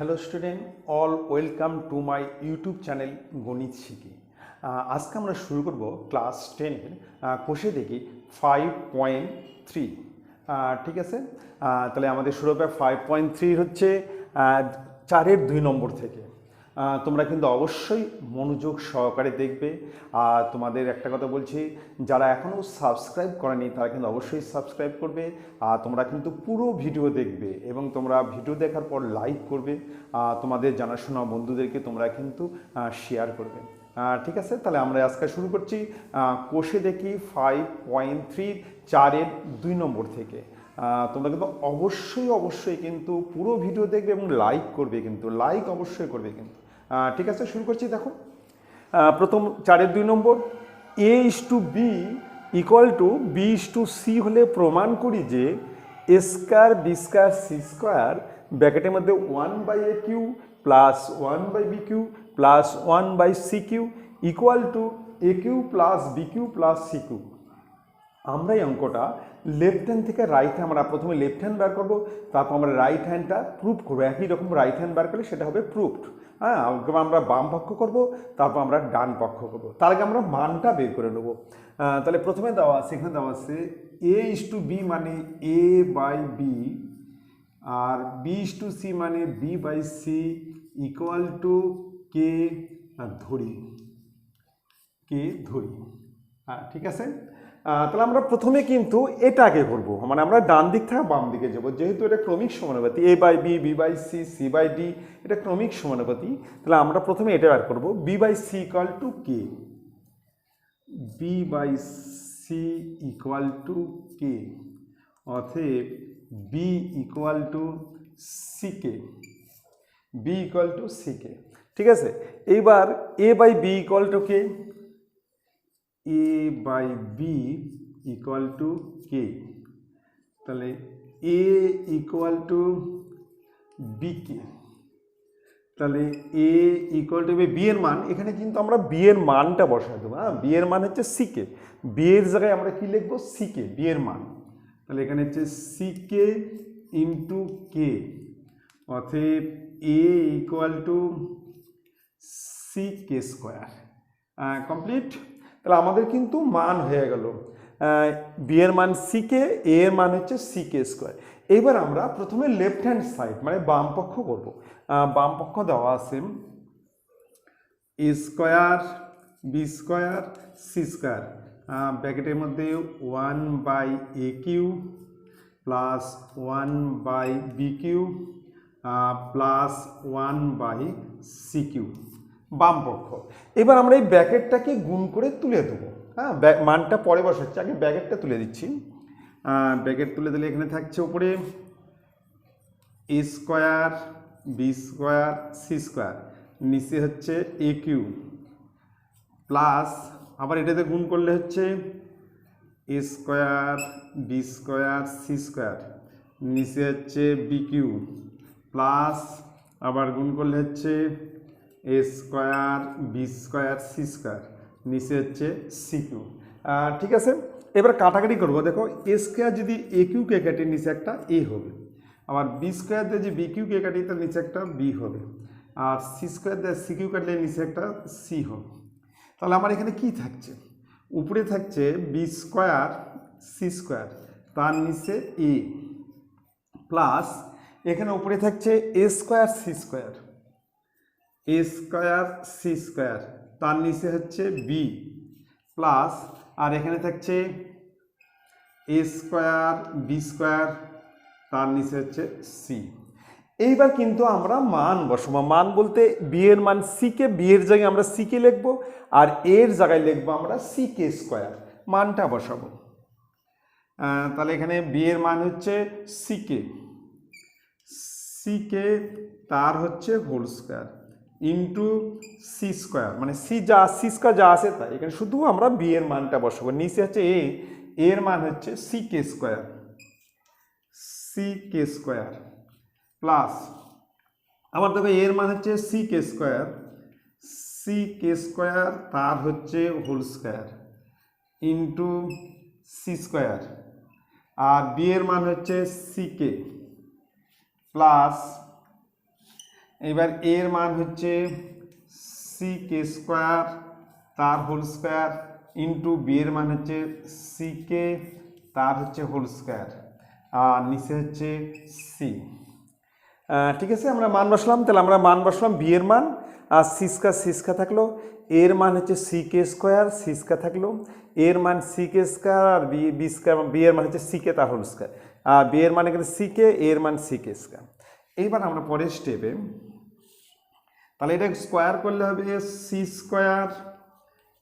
Hello student, all welcome to my YouTube channel গণিত শিখি। আজকে আমরা শুরু করব ক্লাস 10-এর কোষে দেখি 5.3। ঠিক আছে, তাহলে আমাদের শুরু হবে 5.3 হচ্ছে 4-এর 2 নম্বর থেকে। তোমরা কিন্তু অবশ্যই মনোযোগ সহকারে দেখবে। আর তোমাদের একটা কথা বলছি, যারা এখনও সাবস্ক্রাইব করেনি তারা কিন্তু অবশ্যই সাবস্ক্রাইব করবে। আর তোমরা কিন্তু পুরো ভিডিও দেখবে এবং তোমরা ভিডিও দেখার পর লাইক করবে। তোমাদের জানাশোনা বন্ধুদেরকে তোমরা কিন্তু শেয়ার করবে। ঠিক আছে, তাহলে আমরা আজকে শুরু করছি কোষে দেখি 5.3 4-এর 2 নম্বর থেকে। তোমরা কিন্তু অবশ্যই কিন্তু পুরো ভিডিও দেখবে এবং লাইক করবে, কিন্তু লাইক অবশ্যই করবে কিন্তু। ঠিক আছে, শুরু করছি। দেখো, প্রথম 4-এর 2 নম্বর, A/B = B/C হলে প্রমাণ করি যে A²B² C² ব্র্যাকেটের মধ্যে 1/AQ plus 1/BQ plus 1/CQ = AQ plus BQ plus CQ। আমরা এই অঙ্কটা লেফট হ্যান্ড থেকে রাইট হ্যান্ড, আমরা প্রথমে লেফট হ্যান্ড বার করবো, তারপর আমরা রাইট হ্যান্ডটা প্রুভ করবো। একই রকম রাইট হ্যান্ড বার করলে সেটা হবে প্রুভড। হ্যাঁ, আমরা বাম পক্ষ করবো, তারপর আমরা ডান পক্ষ করবো। তার আগে আমরা মানটা বের করে নেবো। তাহলে প্রথমে দেওয়া আছে, এখানে দেওয়া আছে A/B মানে A/B, আর B/C মানে B/C = K ধরি। হ্যাঁ, ঠিক আছে। তাহলে আমরা প্রথমে কিন্তু এটাকে করবো, মানে আমরা ডান দিক থেকে বাম দিকে যাবো, যেহেতু এটা ক্রমিক সমানুপাতি। A/B, B/C, C/D এটা ক্রমিক সমানুপাতি। তাহলে আমরা প্রথমে এটা বার করবো, B/C = K, B/C = K, অতএব B = CK, B = CK। ঠিক আছে, এইবার A/B = K, A/B = K, তাহলে A = BK। তাহলে A = B এর মান, এখানে কিন্তু আমরা B এর মানটা বসাই দেবো। হ্যাঁ, B এর মান হচ্ছে CK, B এর জায়গায় আমরা কি লিখবো? CK, B এর মান। তাহলে এখানে হচ্ছে CK × K, অতএব A = CK²। কমপ্লিট। তাহলে আমাদের কিন্তু মান হয়ে গেল, বি এর মান CK, এ এর মান হচ্ছে CK²। এইবার আমরা প্রথমে লেফট হ্যান্ড সাইড মানে বাম পক্ষ করব। বাম পক্ষ দেওয়া আছে A² B² C² ব্র্যাকেটের মধ্যে 1/AQ plus 1/BQ plus 1/CQ, বাম পক্ষ। এবার আমরা এই ব্র্যাকেটটাকে গুণ করে তুলে দেবো। হ্যাঁ, মানটা পরে বসাচ্ছি, আগে ব্র্যাকেটটা তুলে দিচ্ছি। ব্র্যাকেট তুলে দিলে এখানে থাকছে উপরে A² B² C², নিচে হচ্ছে AQ প্লাস, আবার এটাতে গুণ করলে হচ্ছে A² B² C², নিচে হচ্ছে BQ প্লাস, আবার গুণ করলে হচ্ছে A² B² C², নিচে হচ্ছে CQ। ঠিক আছে, এবার কাটাকাটি করবো। দেখো, A² যদি AQ-কে কাটে নিচে একটা A হবে, আবার B² দিয়ে যে BQ-কে কাটি তার নিচে একটা B হবে, আর C² দিয়ে CQ কাটলে নিচে একটা C হবে। তাহলে আমার এখানে কি থাকছে? উপরে থাকছে B² C², তার নিচে A, প্লাস এখানে উপরে থাকছে A² C², A² C², তার নিচে হচ্ছে B, প্লাস, আর এখানে থাকছে A² B², তার নিচে হচ্ছে C। এইবার কিন্তু আমরা মান বসাবো। মান বলতে বি এর মান CK, বি এর জায়গায় আমরা CK লিখবো, আর এর জায়গায় লিখবো আমরা CK², মানটা বসাবো। তাহলে এখানে বি এর মান হচ্ছে CK, তার হচ্ছে হোল স্কোয়ার ইন্টু C², মানে C² যা আছে তাই, এখানে শুধু আমরা বি এর মানটা বসাবো। নিচে হচ্ছে এর মান হচ্ছে CK² প্লাস, আবার দেখো এর মান হচ্ছে CK², তার হচ্ছে হোল স্কোয়ার ইন্টু C², আর বি এর মান হচ্ছে CK প্লাস এবার এর মান হচ্ছে সি কে স্কোয়ার তার হোল স্কোয়ার ইন্টু বি এর মান হচ্ছে সি কে তার হচ্ছে হোল স্কোয়ার আর নিচে হচ্ছে সি। ঠিক আছে, আমরা মান বসলাম, তাহলে আমরা মান বসলাম বি এর মান আর সি স্কোয়ার থাকলো, এর মান হচ্ছে C K square c square থাকলো, এর মান সি কে স্কোয়ার আর বি স্কোয়ার, বি এর মান হচ্ছে সি কে তার হোল স্কোয়ার আর বি এর মান এখানে সি কে, এর মান সি কে স্কোয়ার। এইবার আমরা পরের স্টেপে তাহলে এটা স্কোয়ার করলে হবে C square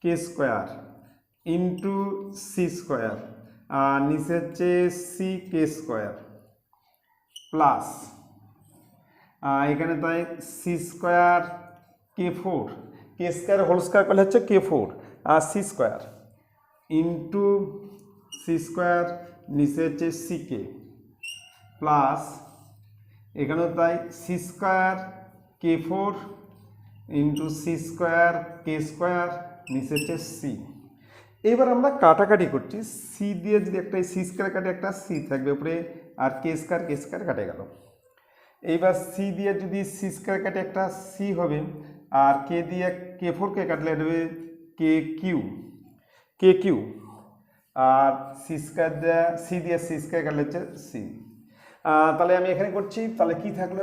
K square into C square আর নিচে হচ্ছে সি কে স্কোয়ার প্লাস এখানে তাই C square K four, K square whole square করলে হচ্ছে কে ফোর আর C square into C square নিচে হচ্ছে সি কে প্লাস এখানেও তাই C square K four into C square K square নিচে হচ্ছে সি। এবার আমরা কাটাকাটি করছি, সি দিয়ে যদি একটা সি স্কোয়ার কাটে একটা সি থাকবে উপরে আর কে স্কোয়ার কাটে গেল। এইবার সি দিয়ে যদি সি স্কোয়ার কাটে একটা সি হবে আর কে দিয়ে কে ফোরকে কাটলে হবে কে কিউ আর সি স্কোয়ার দিয়ে সি স্কোয়ার কাটলে হচ্ছে সি। তাহলে আমি এখানে করছি, তাহলে কি থাকলো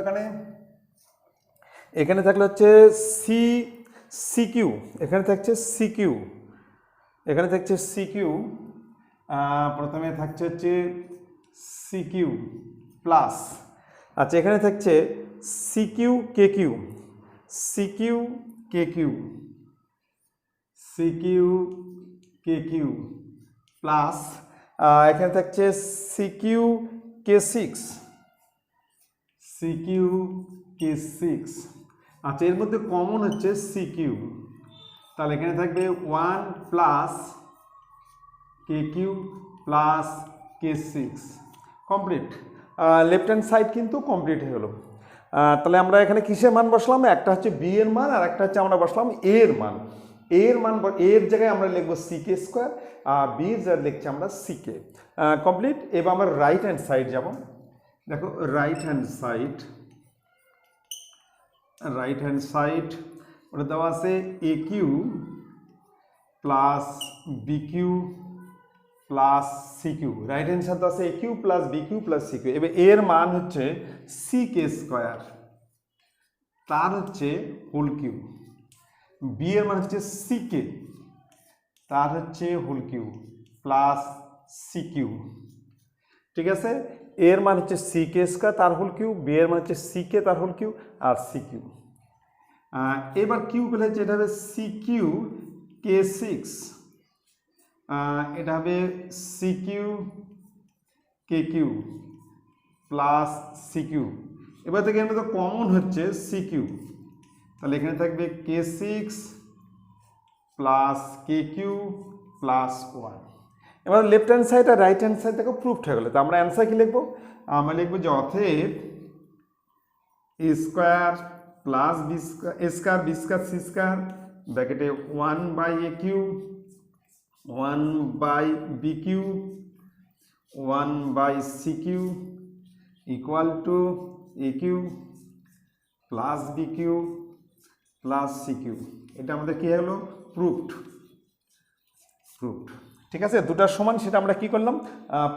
এখানে থাকলে হচ্ছে সি কিউ, এখানে থাকছে সি কিউ, এখানে থাকছে সি কিউ, প্রথমে থাকছে হচ্ছে সি কিউ প্লাস আচ্ছা এখানে থাকছে c cube k cube, c cube k cube, c cube k Q plus এখানে থাকছে c cube k six, c cube k six. আচ্ছা এর মধ্যে কমন হচ্ছে সি কিউ, তাহলে এখানে থাকবে one plus K Q plus K six complete. Left hand side কিন্তু কমপ্লিট হয়ে গেলো। তাহলে আমরা এখানে কিসের মান বসলাম, একটা হচ্ছে বি এর মান আর একটা হচ্ছে আমরা বসলাম এর মান। এর জায়গায় আমরা লিখবো সি কে স্কোয়ার আর বি এর জায়গায় লিখছি আমরা সি কে। কমপ্লিট। এবার আমরা রাইট হ্যান্ড সাইড যাব। দেখো রাইট হ্যান্ড সাইড ওটা দেওয়া আছে A Q plus B Q plus C Q, right hand side আছে A Q plus B Q plus C Q. এবার এর মান হচ্ছে সি কে স্কোয়ার তার হচ্ছে হোল কিউ, বি এর মান হচ্ছে সি কে তার হচ্ছে whole cube plus C cube. ঠিক আছে, এর মান হচ্ছে সি কে স্কোয়ার তার হোল কিউ, বি এর মান হচ্ছে সি কে তার হোল কিউ আর সি কিউ। এবার কিউ পেলে হচ্ছে এটা হবে সি কিউ কে সিক্স, এটা হবে C cube k Q plus C Q. এবার থেকে এর মধ্যে কমন হচ্ছে সি কিউ, তাহলে এখানে থাকবে K six plus K Q plus one. এবার লেফট হ্যান্ড সাইড আর রাইট হ্যান্ড সাইড থেকে প্রুফড হয়ে গেলো। তো আমরা অ্যান্সার কি লিখবো, আমরা লিখবো যে অতএব a square plus b square b square c square ব্র্যাকেটে one by a cube one by b cube one by c cube equal to a Q plus B Q plus C cube. এটা আমাদের কি হলো, proofed. ঠিক আছে, দুটার সমান সেটা আমরা কি করলাম,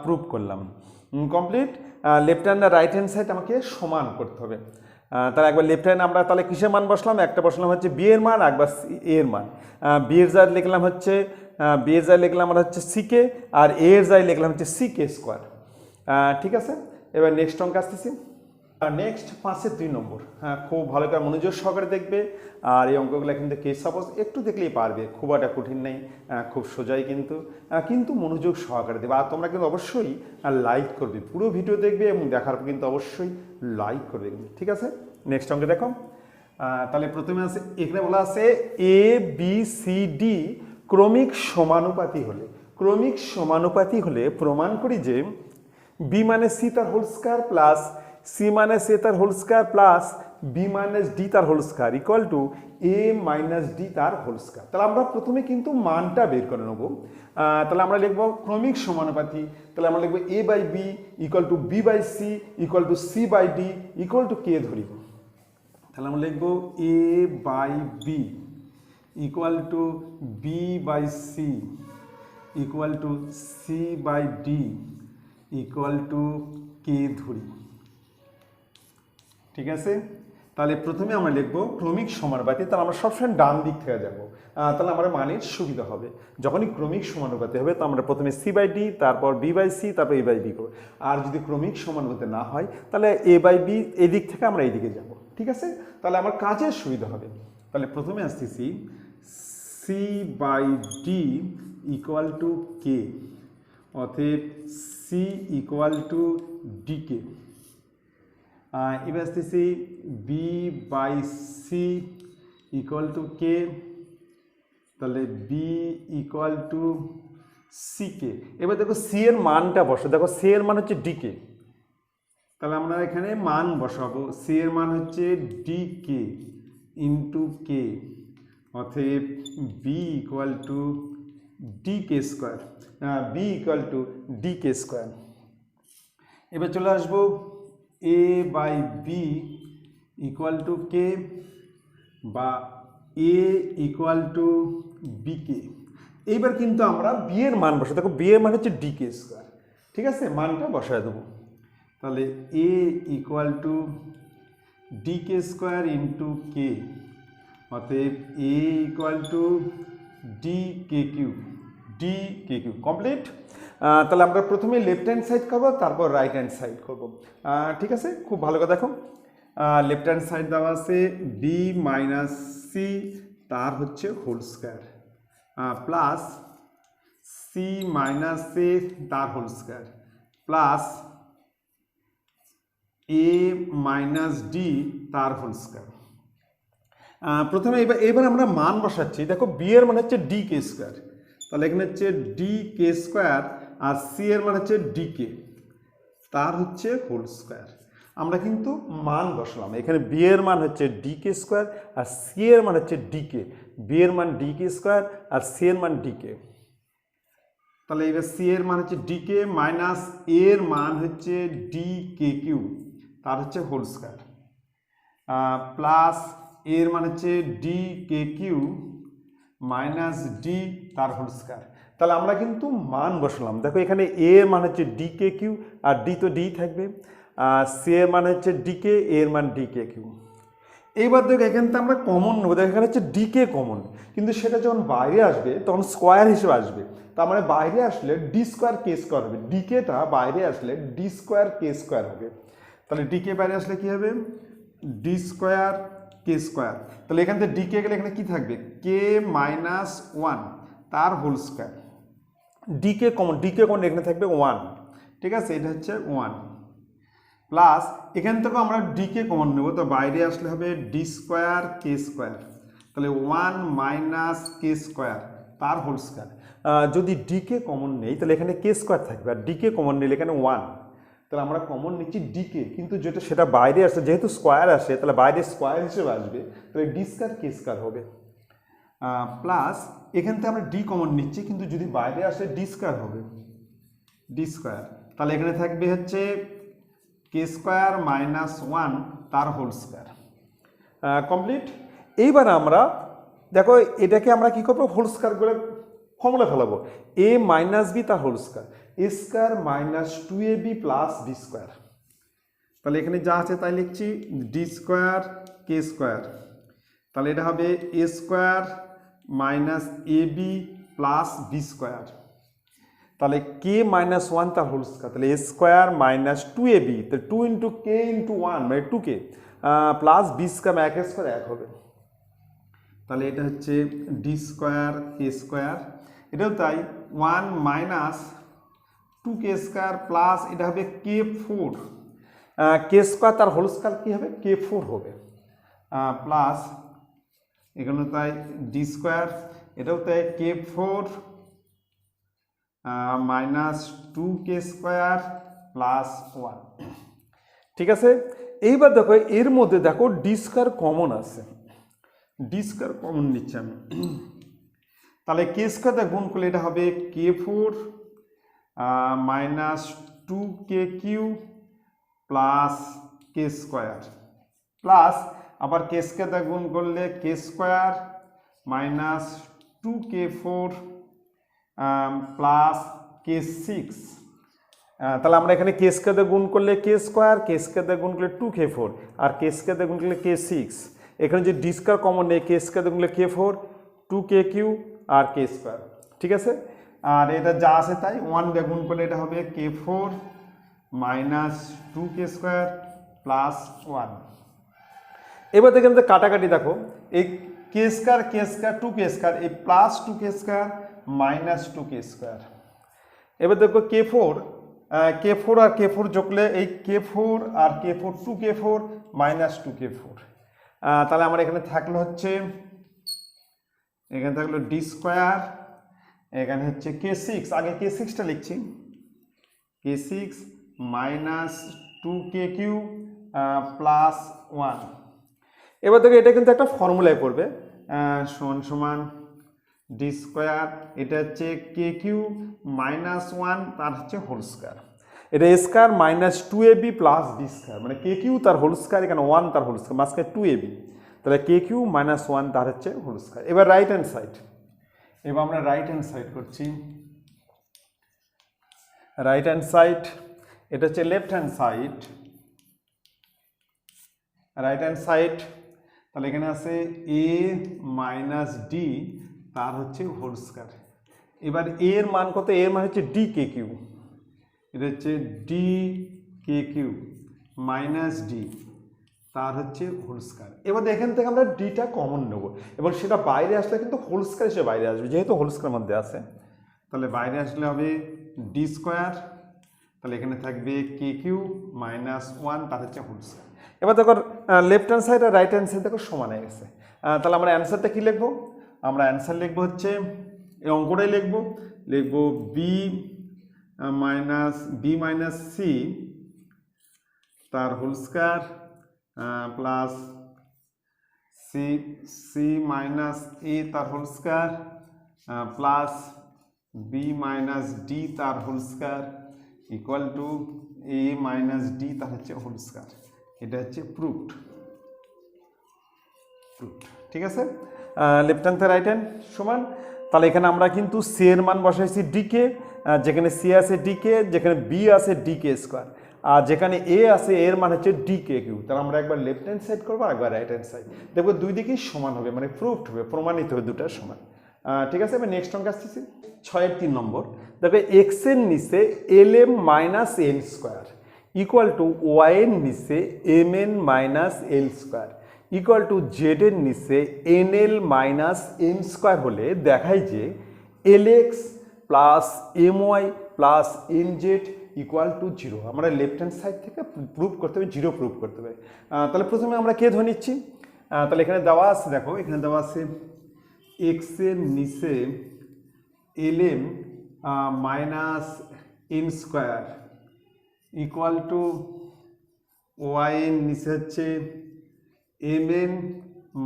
প্রুফ করলাম। কমপ্লিট। লেফট হ্যান্ড আর রাইট হ্যান্ড সাইড আমাকে সমান করতে হবে। তাহলে একবার লেফট হ্যান্ড আমরা তাহলে কিসের মান বসলাম, একটা বসলাম হচ্ছে বি এর মান, একবার এর মান। বি এর জায়গায় লিখলাম হচ্ছে আমরা হচ্ছে সি কে আর এর জায়গায় লিখলাম হচ্ছে সি কে স্কোয়ার। ঠিক আছে, এবার নেক্সট অঙ্ক আসতেছি। নেক্সট 5-এর 2 নম্বর। খুব ভালো করে মনোযোগ সহকারে দেখবে। আর এই অঙ্কগুলো কিন্তু কেস সাপোজ একটু দেখলেই পারবে, খুব একটা কঠিন নেই, খুব সোজাই কিন্তু মনোযোগ সহকারে দেবে। আর তোমরা কিন্তু অবশ্যই লাইক করবে, পুরো ভিডিও দেখবে এবং দেখার পর কিন্তু অবশ্যই লাইক করবে। ঠিক আছে, নেক্সট অঙ্কে দেখো। তাহলে প্রথমে আছে এখানে বলা আছে এ বি সি ডি ক্রমিক সমানুপাতি হলে প্রমাণ করি যে বি মানে সি তার whole square plus c minus a তার whole square plus b minus d তার whole square equal to a minus d তার হোল স্কয়ার। তাহলে আমরা প্রথমে কিন্তু মানটা বের করে নেব। তাহলে আমরা লিখবো ক্রমিক সমানুপাতি। তাহলে আমরা লিখবো a by b equal to b by c equal to c by d equal to k ধরি। তাহলে আমরা লিখব a by b equal to b by c equal to c by d equal to k ধরি। ঠিক আছে, তাহলে প্রথমে আমরা লিখব ক্রমিক সমানুপাতে, তাহলে আমরা সবসময় ডান দিক থেকে যাব, তাহলে আমার মানের সুবিধা হবে। যখনই ক্রমিক সমানুপাতে হবে তো আমরা প্রথমে সি বাই ডি, তারপর বি বাই সি, তারপর এ বাই বি করবো। আর যদি ক্রমিক সমানুপাতে না হয় তাহলে এ বাই বি এদিক থেকে আমরা এইদিকে যাব। ঠিক আছে, তাহলে আমার কাজের সুবিধা হবে। তাহলে প্রথমে আসতেছি c by d equal to k, অতএব c equal to d k. এবার আসতেছি b by c equal to k, তাহলে b equal to c k. এবার দেখো সি এর মানটা বসো, দেখো সি এর মান হচ্ছে ডি কে, তাহলে আমরা এখানে মান বসাবো। সি এর মান হচ্ছে ডি কে ইন্টু কে, অতএব b equal to d k square, b equal to d k square. এবার চলে আসবো a by b equal to k বা a equal to b k. এইবার কিন্তু আমরা বি এর মান বসাই, দেখো বি এর মান হচ্ছে ডি কে স্কোয়ার। ঠিক আছে, মানটা বসায় দেবো। তাহলে a equal to d k square into k, অতএব a equal to d k cube, d k cube. Complete. তাহলে আমরা প্রথমে লেফট হ্যান্ড সাইড করবো, তারপর রাইট হ্যান্ড সাইড করবো। ঠিক আছে, খুব ভালো করে দেখো। লেফট হ্যান্ড সাইড দেওয়া আছে বি মাইনাস সি তার হচ্ছে whole square plus c minus a তার whole square plus a minus d তার হোল স্কোয়ার। প্রথমে এবার আমরা মান বসাচ্ছি। দেখো বি এর মান হচ্ছে ডি কে স্কোয়ার, তাহলে এখানে হচ্ছে ডি কে স্কোয়ার, আর সি এর মান হচ্ছে ডি কে তার হচ্ছে হোল স্কোয়ার। আমরা কিন্তু মান বসালাম, এখানে বি এর মান হচ্ছে ডি কে স্কোয়ার আর সি এর মান হচ্ছে ডি কে, বি এর মান ডি কে স্কোয়ার আর সি এর মান ডি কে। তাহলে এবার সি এর মান হচ্ছে ডি কে মাইনাস এর মান হচ্ছে ডি কে কিউ তার হচ্ছে হোল স্কোয়ার প্লাস এর মান হচ্ছে D k Q minus d তার হোল স্কোয়ার। তাহলে আমরা কিন্তু মান বসালাম। দেখো এখানে এ এর মান হচ্ছে D k Q R D তো ডি থাকবে, সি এর মান হচ্ছে ডি কে, এর মান ডি কে কিউ। এইবার দেখো এখান থেকে আমরা কমন নেবো, দেখো এখানে হচ্ছে ডি কে কমন, কিন্তু সেটা যখন বাইরে আসবে তখন স্কোয়ার হিসেবে আসবে। তার মানে বাইরে আসলে ডি স্কোয়ার কে স্কোয়ার হবে, ডি কেটা বাইরে আসলে ডি স্কোয়ার কে স্কোয়ার হবে। তাহলে ডি কে বাইরে আসলে কি হবে, ডি স্কোয়ার কে স্কোয়ার। তাহলে এখান থেকে ডি কে গেলে এখানে কি থাকবে, কে মাইনাস ওয়ান তার হোল স্কোয়ার। ডি কে কমন, ডি কে কমন এখানে থাকবে ওয়ান। ঠিক আছে, এটা হচ্ছে ওয়ান প্লাস এখান থেকে আমরা ডি কে কমন নেব, তো বাইরে আসলে হবে ডি স্কোয়ার কে স্কোয়ার। তাহলে ওয়ান মাইনাস কে স্কোয়ার তার হোল স্কোয়ার। যদি ডি কে কমন নেই তাহলে এখানে কে স্কোয়ার থাকবে, আর ডি কে কমন নিলে এখানে ওয়ান। তাহলে আমরা কমন নিচ্ছি ডি কে, কিন্তু যেটা সেটা বাইরে আসে, যেহেতু স্কোয়ার আসে তাহলে বাইরে স্কোয়ার হিসেবে আসবে, তাহলে ডি স্কোয়ার কে স্কোয়ার হবে প্লাস এখান থেকে আমরা ডি কমন নিচ্ছি, কিন্তু যদি বাইরে আসে ডি স্কোয়ার হবে, ডি স্কোয়ার। তাহলে এখানে থাকবে হচ্ছে কে স্কোয়ার মাইনাস ওয়ান তার হোল স্কোয়ার। কমপ্লিট। এইবার আমরা দেখো এটাকে আমরা কি করবো, হোল স্কোয়ার করে ফর্মুলা ফেলাবো, এ মাইনাস বি তার whole square, A square minus two A B plus b square. তাহলে এখানে যা আছে তাই লিখছি, ডি স্কোয়ার কে স্কোয়ার, তাহলে এটা হবে এ square minus a B plus b square. তাহলে কে মাইনাস ওয়ান তার হোল স্কোয়ার, তাহলে এ square minus two A B, তাহলে two into k into one মানে two k plus b square, এক স্কোয়ার এক হবে। তাহলে এটা হচ্ছে ডি স্কোয়ার কে স্কোয়ার, এটাও তাই, ওয়ান মাইনাস টু কে স্কোয়ার প্লাস এটা হবে কে ফোর, কে স্কোয়ার তার হোল স্কোয়ার কী হবে, কে ফোর হবে প্লাস এখানে তাই ডি স্কোয়ার, এটাও তাই কে ফোর মাইনাস টু কে স্কোয়ার প্লাস ওয়ান। ঠিক আছে, এইবার দেখো এর মধ্যে দেখো ডি স্কোয়ার কমন আছে, ডি স্কোয়ার কমন নিচ্ছি আমি। তাহলে কে স্কোয়ার গুণ করলে এটা হবে কে ফোর মাইনাস টু কে কিউ প্লাস কে স্কোয়ার প্লাস আবার কে স্কোয়ার দ্বারা গুণ করলে কে square minus 2k4 plus k6। তাহলে আমরা এখানে কে স্কোয়ার দিয়ে গুণ করলে কে স্কোয়ার, কে স্কোয়ার দিয়ে গুণ করলে 2k4 আর কে স্কোয়ার দিয়ে গুণ করলে k6। এখানে যে ডি স্কোয়ার কমন নেই, কে স্কোয়ার দিয়ে গুণ করলে k4 2kq আর কে স্কোয়ার, ঠিক আছে। আর এটা যা আছে তাই 1 দিয়ে গুণ করলে এটা হবে k4 minus 2k square plus 1। এবার দেখে আমাদের কাটাকাটি দেখো, এই কে স্কোয়ার 2k স্কোয়ার, এই plus 2k square minus 2k square. এবার দেখো k4 আর k4 যোগলে এই k4 আর k4 2k4 মাইনাস 2k4। তাহলে আমার এখানে থাকলো হচ্ছে, এখানে থাকলো ডি স্কোয়ার, এখানে হচ্ছে k6, আগে k6টা লিখছি, k6 মাইনাস 2kq প্লাস 1। এবার দেখো এটা কিন্তু একটা ফর্মুলায় পড়বে, সমান সমান ডি স্কোয়ার, এটা হচ্ছে kq মাইনাস 1 তার হচ্ছে হোল স্কোয়ার, এটা a square minus 2ab plus d square, মানে kq তার হোল স্কোয়ার, এখানে 1 তার হোল স্কোয়ার, মাঝখানে 2ab, তাহলে kq মাইনাস 1 তার হচ্ছে হোল স্কোয়ার। এবার রাইট হ্যান্ড সাইড, এবার আমরা রাইট হ্যান্ড সাইড করছি, রাইট হ্যান্ড সাইড এটা হচ্ছে left hand side, right hand side, তাহলে এখানে আছে a মাইনাস ডি তার হচ্ছে হোল স্কোয়ার। এবার a এর মান কত, এর মান হচ্ছে ডি কে কিউ, এটা হচ্ছে D k Q minus d তার হচ্ছে হোল স্কোয়ার। এবার এখান থেকে আমরা ডিটা কমন নেব এবং সেটা বাইরে আসলে কিন্তু হোল স্কোয়ার হিসেবে বাইরে আসবে, যেহেতু হোল স্কোয়ার মধ্যে আছে, তাহলে বাইরে আসলে হবে ডি স্কোয়ার, তাহলে এখানে থাকবে কে কিউ মাইনাস 1 তার হচ্ছে হোল স্কোয়ার। এবার দেখো লেফট হ্যান্ড সাইড আর রাইট হ্যান্ড সাইড দেখো সমান হয়ে গেছে, তাহলে আমরা অ্যান্সারটা কি লিখবো, আমরা অ্যান্সার লিখবো হচ্ছে এই অঙ্কটাই লিখবো বি মাইনাস সি তার whole square plus c minus a তার whole square plus b minus d তার whole square equal to a minus d তার হচ্ছে হোল স্কোয়ার। এটা হচ্ছে প্রুফড, ঠিক আছে। লেফট হ্যান্ড রাইট হ্যান্ড সমান, তাহলে এখানে আমরা কিন্তু সি এর মান বসাইছি ডিকে, যেখানে সি আছে ডিকে, যেখানে বি আছে ডিকে স্কোয়ার, আর যেখানে এ আছে এর মান হচ্ছে ডিকে কিউ। তাহলে আমরা একবার লেফট হ্যান্ড সাইড করবো, একবার রাইট হ্যান্ড সাইড, দেখবো দুই দিকেই সমান হবে, মানে প্রুফড হবে, প্রমাণিত হবে দুটা সমান, ঠিক আছে। এবার নেক্সট অঙ্ক আসতেছি 6-3 নম্বর, দেখো এক্স এর নিচে l m minus n square equal to y এর নিচে m n minus l square equal to z এর নিচে n l minus m square হলে দেখায় যে l x plus m y plus m z equal to 0। আমরা left hand side থেকে prove করতে হবে, 0 প্রুভ করতে হবে। তাহলে প্রথমে আমরা কে ধরে নিচ্ছি, তাহলে এখানে দেওয়া আছে, দেখো এখানে দেওয়া আছে এক্স এর নিচে l m minus m square equal to y এর নিচে হচ্ছে m n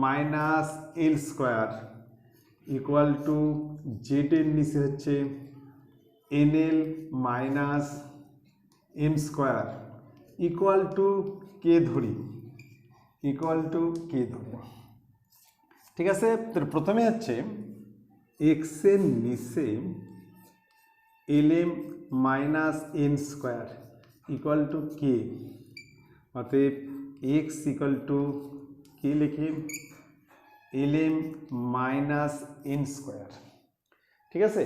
minus l square equal to z এর নিচে হচ্ছে n l minus m square equal to k ধরি, ঠিক আছে। তো প্রথমে হচ্ছে এক্স এর নিচে l m minus n square equal to k, অতএব এক্স ইকুয়াল টু কে লিখে l m minus n square, ঠিক আছে।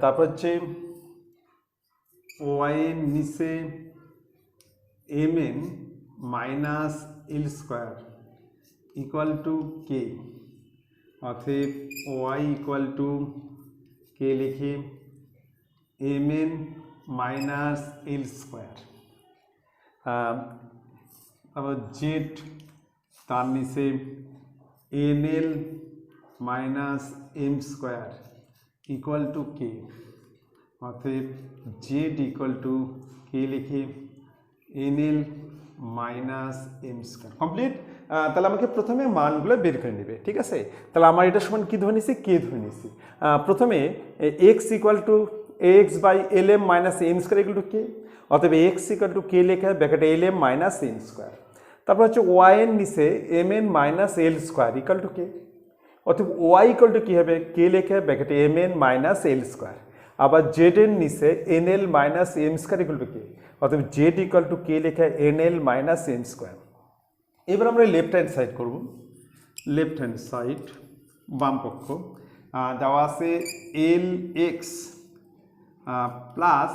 তারপর হচ্ছে ওয়াই এর নিচে m n minus l square equal to k, অতএব ওয়াই ইকুয়াল টু কে লিখে m n minus l square. তারপর জেড তার নিচে n l minus m square equal to k, অতএব জেড ইকুয়াল টু কে লিখে n l minus m square. Complete. তাহলে আমাকে প্রথমে মানগুলো বের করে নেবে, ঠিক আছে। তাহলে আমার এটা সমান কী ধরে নিছি, কে ধরে নিছি। প্রথমে x equal to x by l m minus n square equal to k, অতএব এক্স ইকুয়াল টু কে লেখা ব্র্যাকেটে l m minus n square. তারপর হচ্ছে ওয়াই এর নিচে m n minus l square equal to k, অর্থাৎ y equal to কী হবে, কে লেখে ব্র্যাকেটে m n minus l square. আবার জেড এর নিচে n l minus m square equal to k, অর্থাৎ জেড ইকাল টু কে লেখা n l minus m square. এবার আমরা লেফট হ্যান্ড সাইড করব। লেফট হ্যান্ড সাইড বাম পক্ষ দেওয়া আছে l x plus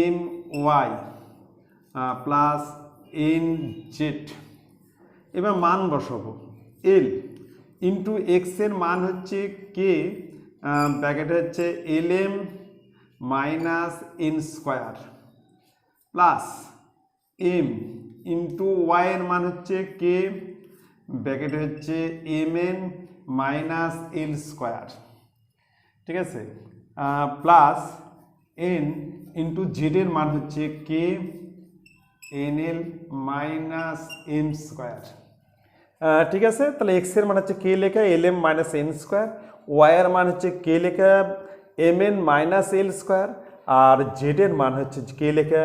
m y plus n z. এবার মান বসাবো, এল ইন্টু এক্সের মান হচ্ছে কে ব্র্যাকেট হচ্ছে l m minus n square plus m into ওয়াইয়ের মান হচ্ছে কে ব্র্যাকেট হচ্ছে m n minus l square, ঠিক আছে, প্লাস এন ইন্টু জেডের মান হচ্ছে k n l minus m square. ঠিক আছে, তাহলে এক্সের মান হচ্ছে কে লেখা l m minus n square, ওয়াইয়ের মান হচ্ছে কে লেখা m n minus l square, আর জেডের মান হচ্ছে কে লেখা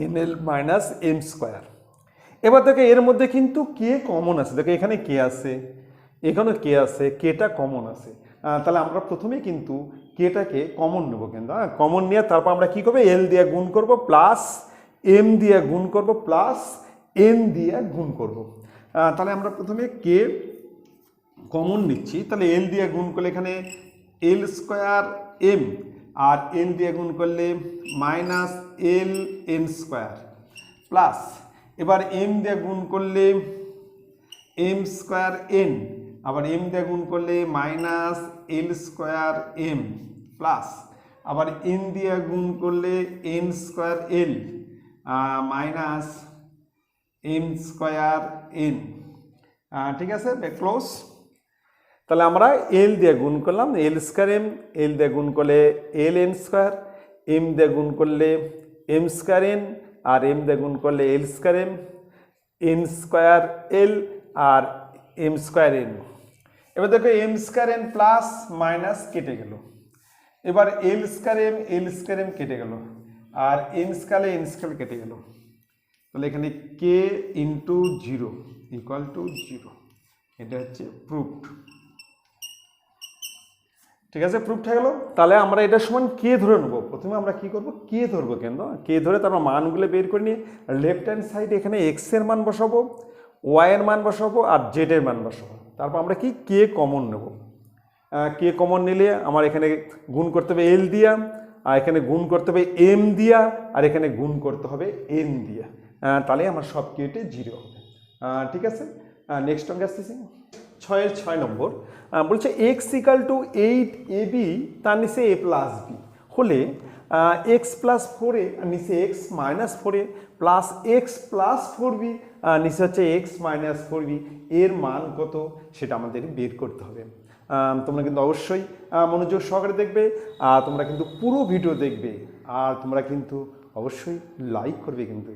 n l minus m square. এবার দেখো এর মধ্যে কিন্তু কে কমন আছে, দেখো এখানে কে আছে, এখানেও কে আছে, কেটা কমন আছে। তাহলে আমরা প্রথমেই কিন্তু কেটাকে কমন নেবো, কিন্তু কমন নিয়ে তারপর আমরা কী করবো, এল দিয়ে গুণ করব প্লাস এম দিয়ে গুণ করব প্লাস এন দিয়ে গুণ করব। তাহলে আমরা প্রথমে কে কমন নিচ্ছি, তাহলে এল দিয়ে গুণ করলে এখানে এল স্কোয়ার এম, আর এন দিয়ে গুণ করলে minus L N square plus এবার এম দিয়ে গুণ করলে এম স্কোয়ার এন, আবার এম দিয়ে গুণ করলে minus l square M plus আবার এন দিয়ে গুণ করলে এন স্কোয়ার এল মাইনাস এম স্কোয়ার এন। ঠিক আছে, ক্লোজ। তাহলে আমরা এল দিয়ে গুণ করলাম এল স্কোয়ার এম, এল দিয়ে গুণ করলে এল এন স্কোয়ার, এম দিয়ে গুণ করলে এম স্কোয়ার এন, আর এম দিয়ে গুণ করলে l square m, n square l আর এম স্কোয়ার এন। এবার দেখো m square n plus minus কেটে গেল, এবার এল স্কোয়ার এম কেটে গেল, আর এন স্কোয়ার কেটে গেল, তাহলে এখানে k into zero equal to zero, এটা হচ্ছে প্রুফড। ঠিক আছে, প্রুফড হয়ে গেল। তাহলে আমরা এটা সমান কে ধরে নেবো, প্রথমে আমরা কি করব, কে ধরবো, কেন কে ধরে তারপর মানগুলো বের করে নিয়ে লেফট হ্যান্ড সাইডে এখানে এক্স এর মান বসাবো, ওয়াই এর মান বসাবো আর জেড এর মান বসাবো, তারপর আমরা কি কে কমন নেব। কে কমন নিলে আমার এখানে গুণ করতে হবে এল দিয়া, আর এখানে গুণ করতে হবে এম দিয়া, আর এখানে গুণ করতে হবে এন দিয়া, তাহলে আমার সব কেটে জিরো হবে। ঠিক আছে, নেক্সট অঙ্কে আসতেছি 6 নম্বর। বলছে এক্স ইকাল টু 8ab তার নিচে a প্লাস বি হলে এক্স প্লাস 4a নিচে x minus 4a plus x plus 4b নিচে হচ্ছে এক্স মাইনাস 4b, এর মান কত সেটা আমাদের বের করতে হবে। তোমরা কিন্তু অবশ্যই মনোযোগ সহকারে দেখবে, তোমরা কিন্তু পুরো ভিডিও দেখবে, আর তোমরা কিন্তু অবশ্যই লাইক করবে, কিন্তু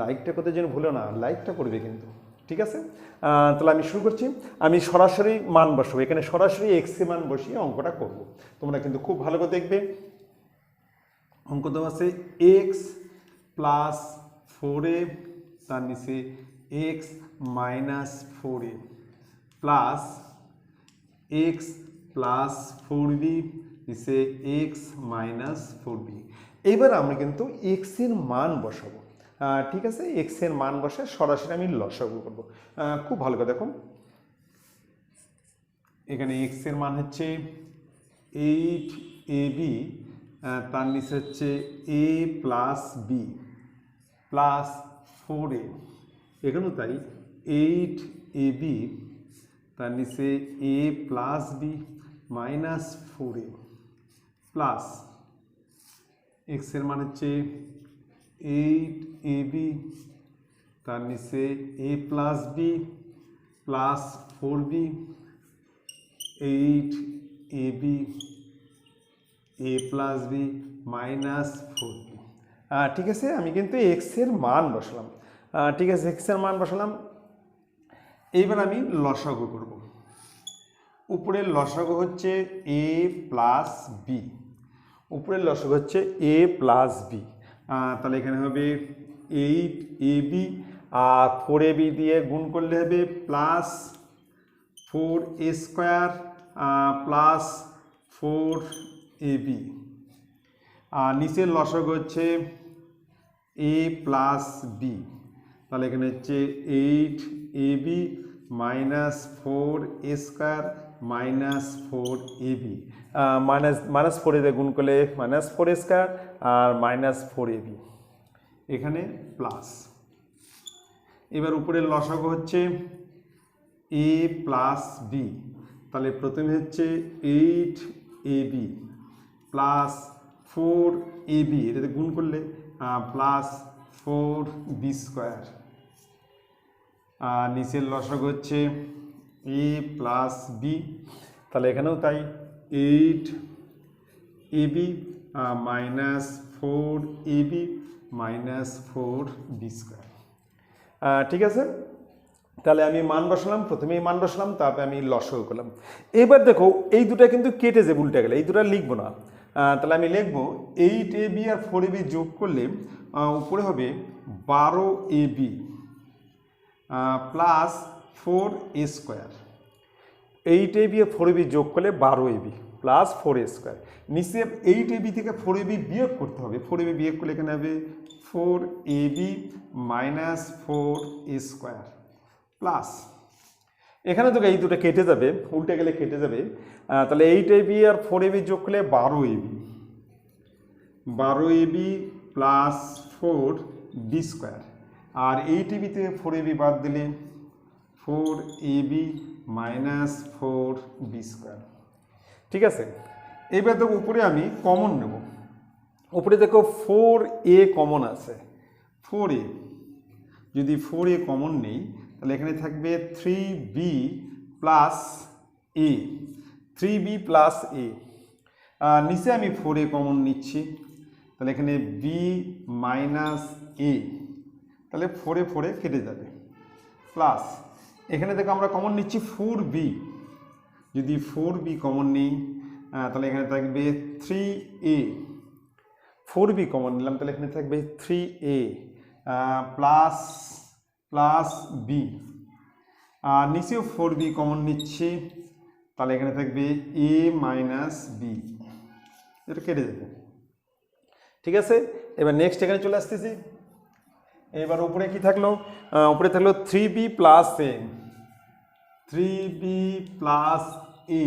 লাইকটা করতে যেন ভুলো না, লাইকটা করবে কিন্তু। ঠিক আছে, তাহলে আমি শুরু করছি। আমি সরাসরি মান বসাবো, এখানে সরাসরি এক্স এর মান বসিয়ে অঙ্কটা করব। তোমরা কিন্তু খুব ভালো করে দেখবে। অঙ্ক দেওয়া আছে এক্স প্লাস 4a তার নিচে x minus 4a plus x plus 4b নিচে এক্স মাইনাস 4b। এইবার আমরা কিন্তু এক্স এর মান বসাবো। ঠিক আছে, এক্স এর মান বসে সরাসরি আমি লসাগু করবো। খুব ভালো করে দেখো, এখানে এক্স এর মান হচ্ছে 8ab, তার নিচে হচ্ছে a plus b plus 4a, এখানেও তাই 8ab তার নিচে a plus b minus 4a plus x এর মান হচ্ছে 8ab তার নিচে a plus b plus 4b 8ab a plus b minus 4b। ঠিক আছে, আমি কিন্তু এক্স এর মান বসালাম। ঠিক আছে, এক্স এর মান বসালাম। এইবার আমি লসাগু করব। উপরের লসাগু হচ্ছে a প্লাস বি, উপরের লসাগু হচ্ছে a প্লাস বি, তাহলে এখানে হবে 8ab আর 4ab দিয়ে গুণ করলে হবে plus 4a square plus 4ab, আর নিচের লসাগু হচ্ছে a প্লাস b, তাহলে এখানে হচ্ছে 8ab minus 4a square minus 4ab, minus 4 দিয়ে গুণ করলে মাইনাস 4a স্কোয়ার আর মাইনাস 4ab, এখানে প্লাস। এবার উপরের লসাগু হচ্ছে a প্লাস b, তাহলে প্রথমে হচ্ছে 8ab প্লাস 4ab, এটাতে গুণ করলে প্লাস 4b স্কোয়ার, আর নিচের লসাগু হচ্ছে a প্লাস b, তাহলে এখানেও তাই 8ab minus 4ab minus 4b square. ঠিক আছে, তাহলে আমি মান বসালাম, প্রথমেই মান বসালাম, তারপরে আমি লসাগু করলাম। এবার দেখো এই দুটো কিন্তু কেটে যে উল্টে গেলে, এই দুটো লিখবো না, তাহলে আমি লিখবো 8ab আর 4ab যোগ করলে উপরে হবে 12ab plus 4a square. 8ab আর 4ab যোগ করলে 12ab প্লাস 4a স্কোয়ার। নিচে 8ab থেকে 4ab বিয়োগ করতে হবে, 4ab বিয়োগ করলে এখানে হবে 4ab minus 4a square plus, এখানে তো এই দুটো কেটে যাবে, উল্টে গেলে কেটে যাবে, তাহলে 8ab আর 4ab যোগ করলে 12ab প্লাস 4b স্কোয়ার, আর 8ab থেকে 4ab বাদ দিলে 4ab মাইনাস 4b স্কোয়ার। ঠিক আছে, এবার দেখো উপরে আমি কমন নেব, উপরে দেখো 4a কমন আছে, 4a যদি 4a কমন নেই তাহলে এখানে থাকবে 3b plus a, 3b plus a, নিচে আমি 4a কমন নিচ্ছি, তাহলে এখানে b মাইনাস a, তাহলে 4a 4a কেটে যাবে, প্লাস এখানে দেখো আমরা কমন নিচ্ছি 4b, যদি 4b কমন নিই তাহলে এখানে থাকবে 3a, 4b কমন নিলাম তাহলে এখানে থাকবে 3a প্লাস প্লাস b, আর নিচেও 4b কমন নিচ্ছি, তাহলে এখানে থাকবে a মাইনাস b, এটা কেটে যাবে। ঠিক আছে, এবার নেক্সট এখানে চলে আসতেছি। এবার উপরে কি থাকলো, উপরে থাকলো 3b plus a, 3b plus a,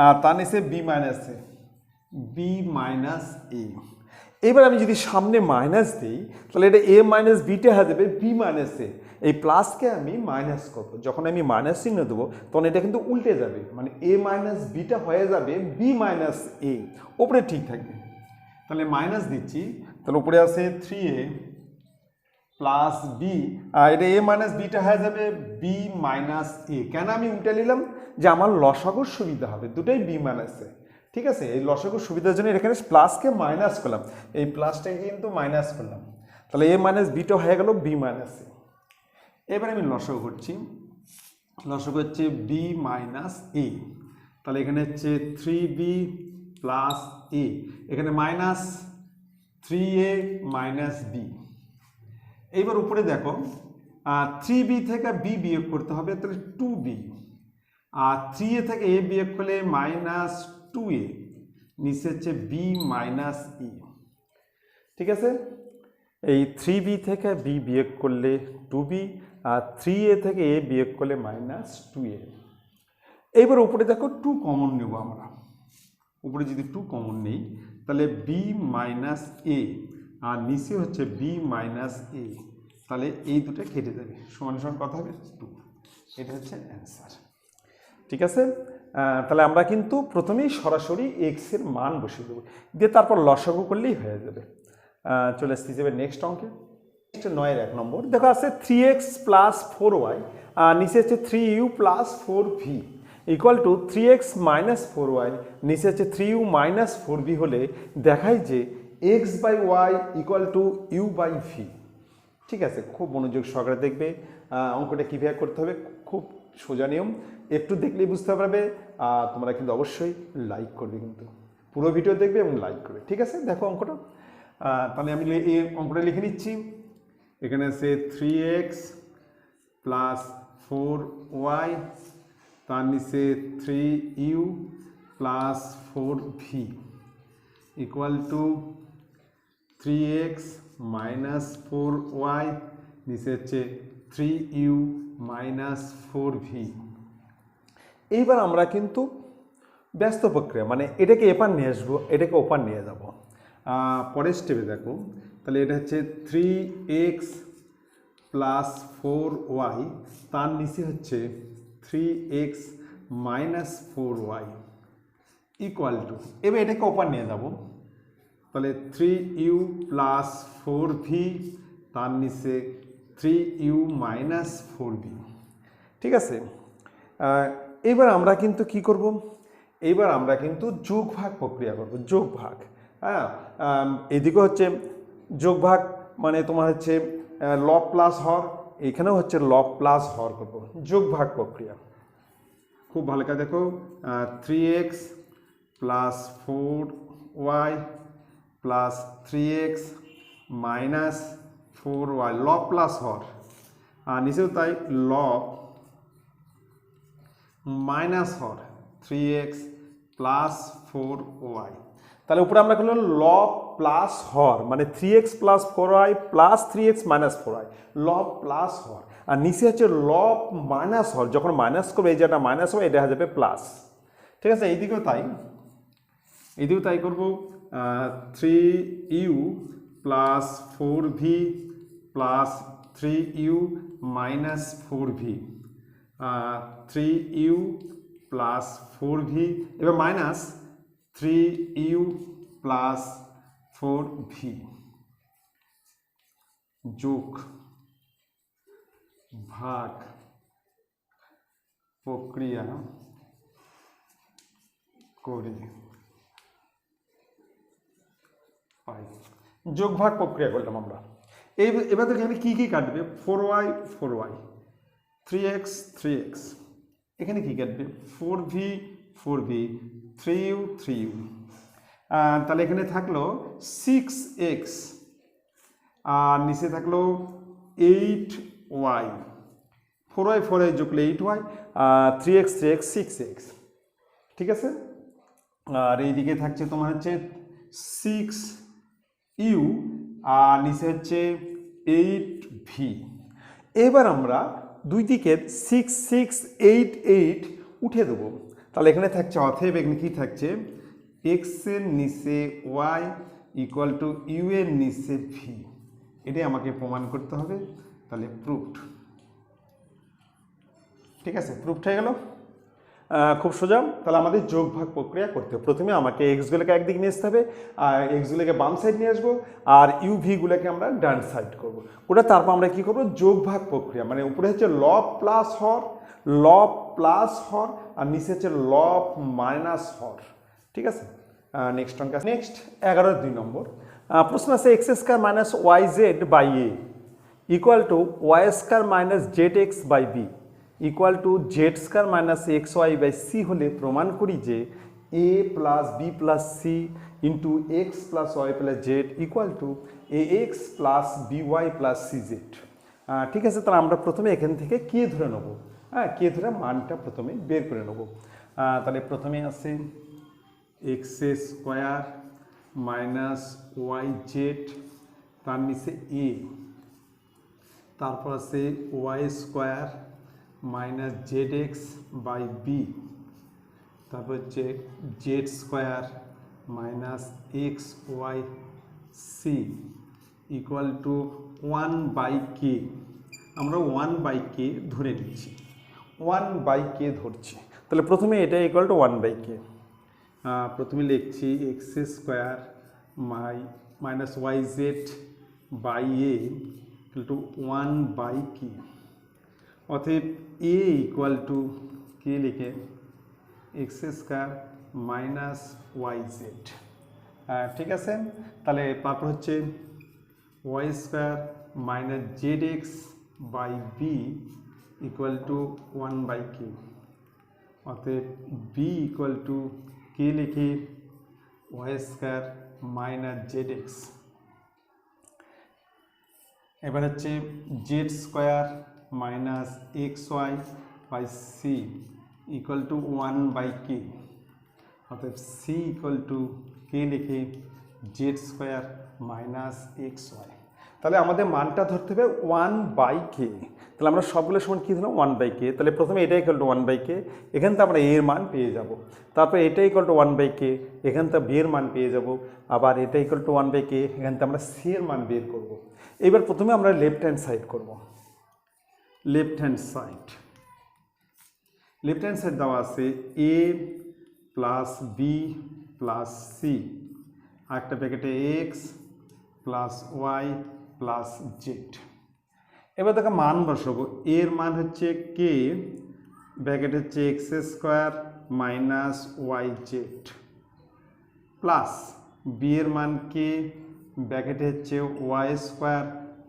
আর তার নিচে b minus a, b minus a। এবার আমি যদি সামনে মাইনাস দিই তাহলে এটা a মাইনাস বিটা হয়ে যাবে b মাইনাস a, এই প্লাসকে আমি মাইনাস করবো, যখন আমি মাইনাস চিহ্ন দেবো তখন এটা কিন্তু উল্টে যাবে, মানে a মাইনাস বিটা হয়ে যাবে b মাইনাস a, উপরে ঠিক থাকবে। তাহলে মাইনাস দিচ্ছি, তাহলে উপরে আছে 3a প্লাস b, আর এটা a মাইনাস বিটা হয়ে যাবে b মাইনাস a। কেন আমি উল্টে নিলাম, যে আমার লসাগুর সুবিধা হবে, দুটোই b মাইনাস a। ঠিক আছে, এই লসাগুর সুবিধার জন্য এখানে প্লাসকে মাইনাস করলাম, এই প্লাসটাকে কিন্তু মাইনাস করলাম, তাহলে a মাইনাস বিটা হয়ে গেল b মাইনাস a। এবার আমি লসাগু করছি, লসাগু হচ্ছে b মাইনাস a, তাহলে এখানে হচ্ছে 3b প্লাস a, এখানে মাইনাস 3a মাইনাস b। এইবার উপরে দেখো 3b থেকে b বিয়োগ করতে হবে, তাহলে 2b, আর 3a থেকে a বিয়োগ করলে মাইনাস 2a, নিচে হচ্ছে b মাইনাস e। ঠিক আছে, এই 3b থেকে b বিয়োগ করলে 2b, আর 3a থেকে a বিয়োগ করলে মাইনাস 2a। এইবার উপরে দেখো 2 কমন নেব আমরা, উপরে যদি 2 কমন নেই তাহলে b মাইনাস a, আর নিচে হচ্ছে b মাইনাস a, তাহলে এই দুটো কেটে যাবে, সমান সমান কথা হবে 2, এটা হচ্ছে অ্যান্সার। ঠিক আছে, তাহলে আমরা কিন্তু প্রথমেই সরাসরি x এর মান বসিয়ে দেবো, দিয়ে তারপর লসাগু করলেই হয়ে যাবে। চলে আসতে যাবে নেক্সট অঙ্কে। 9-এর 1 নম্বর দেখো আছে 3x প্লাস 4y, নিচে হচ্ছে 3u plus 4v equal to 3x minus 4y, নিচে হচ্ছে 3u মাইনাস 4v হলে দেখায় যে x by y equal to u by v. ঠিক আছে, খুব মনোযোগ সহকারে দেখবে, অঙ্কটা কীভাবে করতে হবে খুব সোজা নিয়ম, একটু দেখলেই বুঝতে পারবে। তোমরা কিন্তু অবশ্যই লাইক করবে, কিন্তু পুরো ভিডিও দেখবে এবং লাইক করবে। ঠিক আছে, দেখো অঙ্কটা, তাহলে আমি এই অঙ্কটা লিখে নিচ্ছি। এখানে আছে 3x প্লাস 4y, তার নিচে 3u plus 4v equal to 3x minus 4y, নিচে হচ্ছে 3u মাইনাস 4v। এইবার আমরা কিন্তু ব্যস্ত প্রক্রিয়া, মানে এটাকে এপার নিয়ে আসবো, এটাকে ওপার নিয়ে যাব। পরের স্টেপে দেখো, তাহলে এটা হচ্ছে 3x প্লাস 4y, তার নিচে হচ্ছে 3x minus 4y equal to, এবার এটাকে ওপার নিয়ে যাব, তাহলে 3u প্লাস 4v, তার নিচে 3u মাইনাস 4v। ঠিক আছে, এইবার আমরা কিন্তু কি করব, এইবার আমরা কিন্তু যোগ ভাগ প্রক্রিয়া করব, যোগ ভাগ। হ্যাঁ, এদিকে হচ্ছে যোগ ভাগ, মানে তোমার হচ্ছে লব প্লাস হর, এখানেও হচ্ছে লব প্লাস হর করব, যোগ ভাগ প্রক্রিয়া। খুব ভালো করে দেখো, 3x plus 4y plus 3x minus 4y, লব প্লাস হর, আর নিচেও তাই লব মাইনাস হর 3x প্লাস 4y। তাহলে উপরে আমরা করলাম লব প্লাস হর, মানে 3x plus 4y plus 3x minus 4y, লব প্লাস হর, আর নিচে হচ্ছে লব মাইনাস হর, যখন মাইনাস করবে এই যেটা মাইনাস হবে এটা হয়ে যাবে প্লাস। ঠিক আছে, এইদিকেও তাই, এইদিকেও তাই করবো, 3u plus 4v plus 3u minus 4v, 3u plus 4v, এবার মাইনাস 3u প্লাস 4v, যোগ ভাগ প্রক্রিয়া করে পাই। যোগ ভাগ প্রক্রিয়া করলাম আমরা। এবার দেখো এখানে কি কি কাটবে, 4y 4y, 3x 3x, এখানে কি কাটবে 4v 4v, 3u 3u, তাহলে এখানে থাকলো 6x, আর নিচে থাকলো 8y, 4y 4y যোগলে 8y, 3x 3x 6x। ঠিক আছে, আর এইদিকে থাকছে তোমার হচ্ছে 6u, আর নিচে হচ্ছে 8v। এবার আমরা দুই দিকে 6 6 8 8 উঠে দেবো, তাহলে এখানে থাকছে, অতএব এখানে কি থাকছে, x এর নিচে y ইকুয়াল টু ইউ এর নিচে v, এটাই আমাকে প্রমাণ করতে হবে, তাহলে প্রুফড। ঠিক আছে, প্রুফড হয়ে গেল, খুব সোজা। তাহলে আমাদের যোগ ভাগ প্রক্রিয়া করতে হবে, প্রথমে আমাকে এক্সগুলোকে একদিকে নিয়ে আসতে হবে, আর এক্সগুলোকে বাম সাইড নিয়ে আসবো, আর ইউভিগুলোকে আমরা ডান সাইড করবো, ওটা তারপর আমরা কি করবো, যোগ ভাগ প্রক্রিয়া, মানে উপরে হচ্ছে লব প্লাস হর, লব প্লাস হর, আর নিচে হচ্ছে লব মাইনাস হর। ঠিক আছে, নেক্সট অঙ্ক, নেক্সট 11-2 নম্বর প্রশ্ন আছে, x square minus y z by a equal to y square minus z x by b equal to z square minus x y by c হলে প্রমাণ করি যে a plus b plus c into x plus y plus z equal to a x plus b y plus c z. ঠিক আছে, তাহলে আমরা প্রথমে এখান থেকে কে ধরে নেবো, হ্যাঁ কে ধরে মানটা প্রথমে বের করে নেবো। তাহলে প্রথমে আছে x square minus y z, তার নিচে এ, তারপর আছে y square minus z x by b, তারপর হচ্ছে z square minus x y c equal to 1/k। আমরা 1/k ধরে নিচ্ছি, 1/k ধরছি, তাহলে প্রথমে এটা ইকুয়াল টু 1/k। প্রথমে লিখছি x square minus y z by a equal to 1/k, অতএব এ ইকুয়াল টু কে লিখে x square minus y z. ঠিক আছে, তাহলে তারপর হচ্ছে y square minus z x by b equal to 1/k, অতএব বি ইকুয়াল টু কে লিখে y square minus z x. এবার হচ্ছে z square minus x y by c equal to 1/k, অর্থাৎ সি ইকুয়াল টু কে লিখে Z square minus x y. তাহলে আমাদের মানটা ধরতে হবে 1/k। তাহলে আমরা সবগুলো সমান কী ধরলাম 1/k। তাহলে প্রথমে এটা ইকুয়াল টু 1/k, এখান থেকে আমরা এর মান পেয়ে যাব। তারপরে এটা ইকুয়াল টু 1/k, এখান থেকে বি এর মান পেয়ে যাব। আবার এটা ইকুয়াল টু 1/k, এখান থেকে আমরা সি এর মান বের করব। এবার প্রথমে আমরা লেফট হ্যান্ড সাইড করব। লেফট হ্যান্ড সাইড দেওয়া আছে a plus b plus c, আরেকটা প্যাকেটে x plus y plus z. এবার দেখো মান বসাবো। এর মান হচ্ছে কে, ব্র্যাকেট হচ্ছে x square minus y z, plus b এর মান কে, ব্র্যাকেট হচ্ছে y square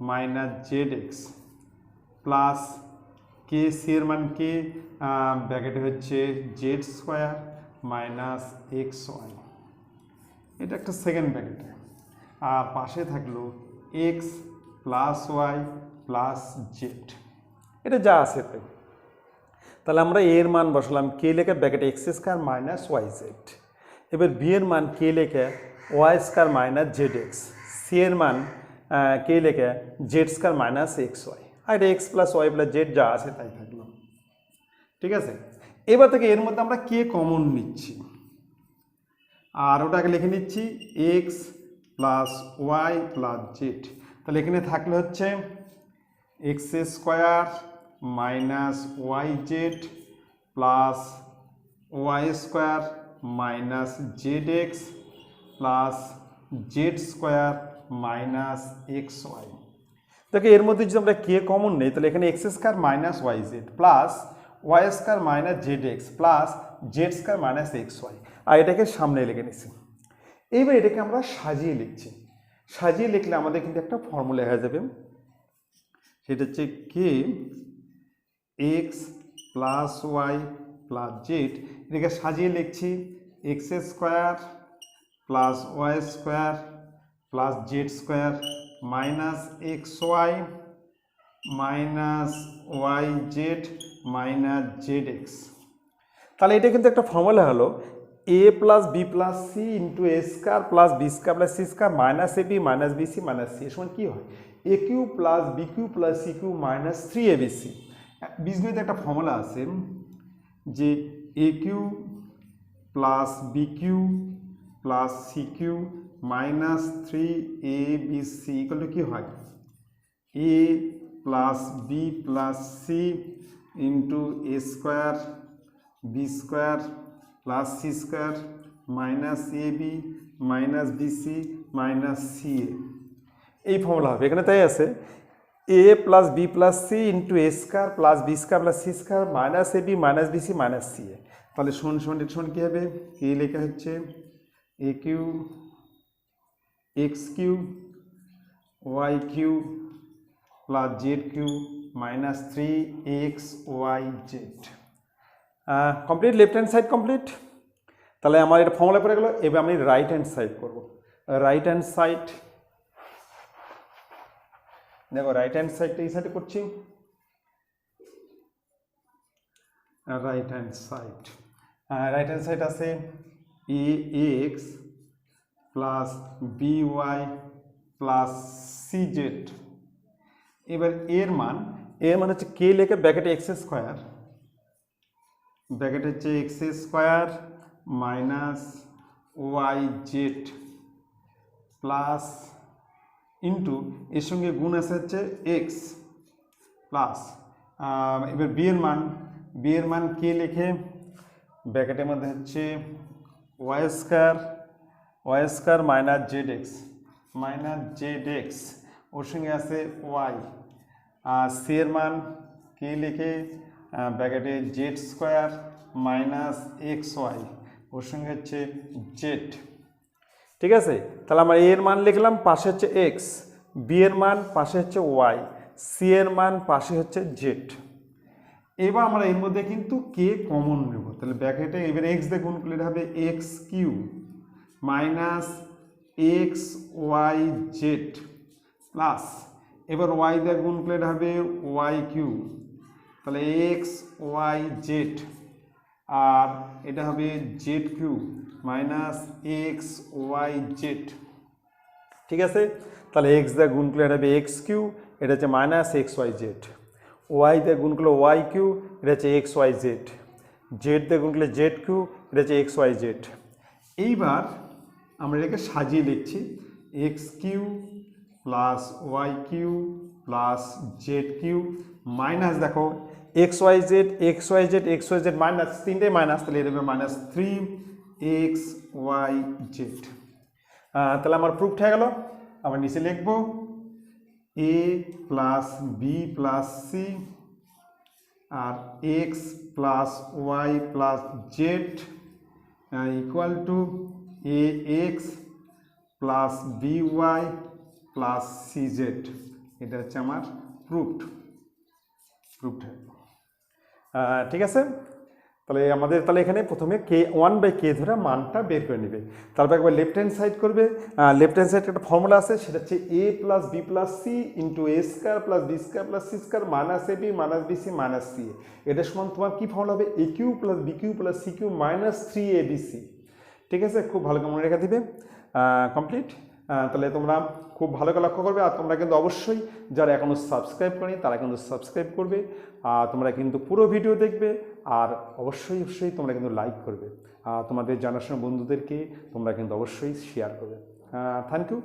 minus z x, plus k c এর মান কে, ব্র্যাকেটে হচ্ছে z square minus x y. এটা একটা সেকেন্ড ব্র্যাকেটে। আর পাশে থাকলো x plus y plus z, এটা যা আছে তাই। তাহলে আমরা এর মান বসালাম কে লেখে ব্র্যাকেটে x square minus y z. এবার বি এর মান কে লেখে y square minus z x, c এর মান কে লেখে z square minus x y. আর এটা x plus y plus z যা আছে তাই থাকলো, ঠিক আছে। এবার থেকে এর মধ্যে আমরা কে কমন নিচ্ছি, আর ওটাকে লিখে নিচ্ছি x plus y plus z. তাহলে এখানে থাকলে হচ্ছে x square minus y z plus y square minus z x plus z square minus x y. দেখো এর মধ্যে যদি আমরা কে কমন নেই, তাহলে এখানে x square minus y z plus y square minus z x plus z square minus x y, আর এটাকে সামনে লিখে নিচ্ছি। এইবার এটাকে আমরা সাজিয়ে লিখছি। সাজিয়ে লিখলে আমাদের কিন্তু একটা ফর্মুলা হয়ে যাবে, সেটা হচ্ছে k x plus y plus z. এটাকে সাজিয়ে লিখছি x square plus y square plus z square minus x y minus y z minus z x. তাহলে এটা কিন্তু একটা ফর্মুলা হলো a plus b plus c into a square plus b square plus c square minus a b minus b c minus c. এর সমান কী হয় a Q plus B Q plus C cube minus 3abc। বীজগণিতে একটা formula আছে যে a Q plus B Q plus C cube minus 3abc equal to কী হয় a plus b plus c into a square b square plus c square minus a b minus b c minus c a. এই formula হবে এখানে, তাই আছে a plus b plus c into a square plus b square plus c square minus a b minus b c minus c a. তাহলে শূন্য শূন্য কী হবে কে লেখা হচ্ছে a cube x cube y cube plus z cube minus 3xyz। Complete, left hand side complete. তাহলে আমার এটা ফর্মুলা পড়ে গেল। এবার আমি রাইট হ্যান্ড সাইড করব। রাইট হ্যান্ড সাইড দেখো, রাইট হ্যান্ড সাইডটা এই সাইডে করছি। রাইট হ্যান্ড সাইড আছে a x plus b y plus c z. এবার এর মান হচ্ছে কে লেখে ব্র্যাকেটে এক্স স্কোয়ার, ব্র্যাকেট হচ্ছে x square minus y z plus into এর সঙ্গে গুণ আছে হচ্ছে এক্স প্লাস এবার বি এর মান কে লেখে ব্র্যাকেটের মধ্যে হচ্ছে y square minus z x ওর সঙ্গে আছে ওয়াই। আর সি এর মান কে লিখে ব্র্যাকেটে Z square minus x Y ওর সঙ্গে হচ্ছে জেড। ঠিক আছে, তাহলে আমরা এর মান লিখলাম, পাশে হচ্ছে এক্স, বি এর মান পাশে হচ্ছে ওয়াই, সি এর মান পাশে হচ্ছে জেড। এবার আমরা এর মধ্যে কিন্তু কে কমন নেব। তাহলে ব্র্যাকেটে এবার এক্স দিয়ে গুণ করলে হবে x cube minus x y z plus এবার ওয়াই দিয়ে গুণ করলে এটা হবে ওয়াই কিউ, তাহলে এক্স ওয়াই জেড, আর এটা হবে z cube minus x y z. ঠিক আছে, তাহলে এক্স দিয়ে গুণ করলে এটা হবে এক্স কিউ, এটা হচ্ছে minus x y z. Y দিয়ে গুণ করলে ওয়াই কিউ, এটা হচ্ছে এক্স ওয়াই জেড। জেড দিয়ে গুণ করলে জেড কিউ, এটা হচ্ছে এক্স ওয়াই জেড। এইবার আমরা এটাকে সাজিয়ে লিখছি x cube plus y cube plus z cube minus, দেখো x y z x y z x y z minus, তিনটে মাইনাস, তাহলে এটা হবে মাইনাস 3 এক্স ওয়াই জেড। তাহলে আমার প্রুফ হয়ে গেল। আমার নিচে লিখব a plus b plus c আর x plus y plus z equal to a x plus b y plus c z. এটা হচ্ছে আমার প্রুফড। ঠিক আছে, তাহলে আমাদের তাহলে এখানে প্রথমে কে 1/k ধরে মানটা বের করে নেবে, তারপর একবার লেফট হ্যান্ড সাইড করবে। লেফট হ্যান্ড সাইড একটা ফর্মুলা আছে, সেটা হচ্ছে a plus b plus c into a square plus b square plus c square minus a b minus b c minus c a. এটা সমান তোমার কী ফর্মুলা হবে? A Q plus B Q plus C cube minus 3abc। ঠিক আছে, খুব ভালো করে মনে রেখে দিবে। কমপ্লিট। তাহলে তোমরা খুব ভালো করে লক্ষ্য করবে, আর তোমরা কিন্তু অবশ্যই যারা এখনও সাবস্ক্রাইব করেনি তারা কিন্তু সাবস্ক্রাইব করবে, আর তোমরা কিন্তু পুরো ভিডিও দেখবে, আর অবশ্যই তোমরা কিন্তু লাইক করবে, তোমাদের জানাশোনা বন্ধুদেরকে তোমরা কিন্তু অবশ্যই শেয়ার করবে। Thank you.